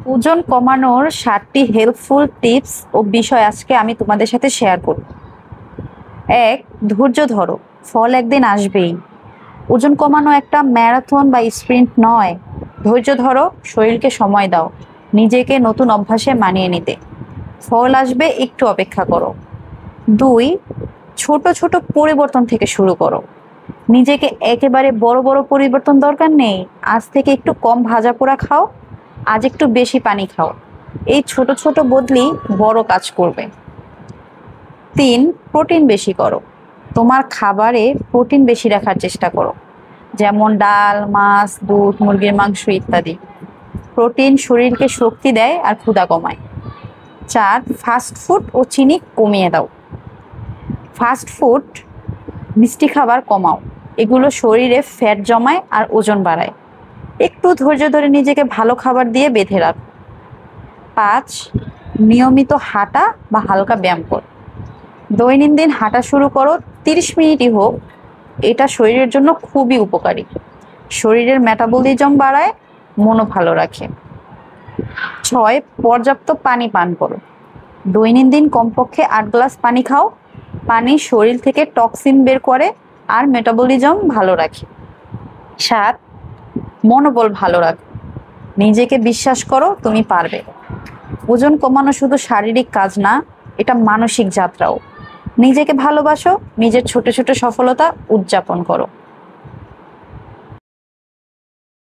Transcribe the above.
ওজন কমানোর 7টি helpful tips ও বিষয় আজকে আমি তোমাদের সাথে শেয়ার করব। 1, ধৈর্য ধরো, ফল একদিন আসবেই। ওজন কমানো একটা ম্যারাথন বা স্প্রিন্ট নয়। ধৈর্য ধরো, শরীরকে সময় দাও, নিজেকে নতুন অভ্যাসে মানিয়ে নিতে। ফল আসবে, একটু অপেক্ষা করো। 2, ছোট ছোট পরিবর্তন থেকে শুরু করো। নিজেকে একেবারে বড় বড় পরিবর্তন দরকার নেই। আজ থেকে একটু কম ভাজা পোড়া খাও, আজ একটু বেশি পানি খাও। এই ছোট ছোট বদলি বড় কাজ করবে। 3, প্রোটিন বেশি করো। তোমার খাবারে প্রোটিন বেশি রাখার চেষ্টা করো, যেমন ডাল, মাছ, দুধ, মুরগির মাংস ইত্যাদি। প্রোটিন শরীরকে শক্তি দেয় আর ক্ষুধা কমায়। 4, ফাস্ট ফুড ও চিনি কমিয়ে দাও। ফাস্ট ফুড, মিষ্টি খাবার কমাও। এগুলো শরীরে ফ্যাট জমায় আর ওজন বাড়ায়। একটু ধৈর্য ধরে নিজেকে ভালো খাবার দিয়ে বেঁধে রাখ। 5, নিয়মিত হাঁটা বা হালকা ব্যায়াম কর। দৈনন্দিন হাঁটা শুরু করো, 30 মিনিটই হোক। এটা শরীরের জন্য খুবই উপকারী। শরীরের মেটাবলিজম বাড়ায়, মনও ভালো রাখে। 6, পর্যাপ্ত পানি পান করো। দৈনন্দিন কমপক্ষে 8 গ্লাস পানি খাও। পানি শরীর থেকে টক্সিন বের করে আর মেটাবলিজম ভালো রাখে। 7, মনোবল ভালো রাখো। নিজেকে বিশ্বাস করো, তুমি পারবে। ওজন কমানো শুধু শারীরিক কাজ না, এটা মানসিক যাত্রাও। নিজেকে ভালোবাসো, নিজের ছোট ছোট সফলতা উদযাপন করো।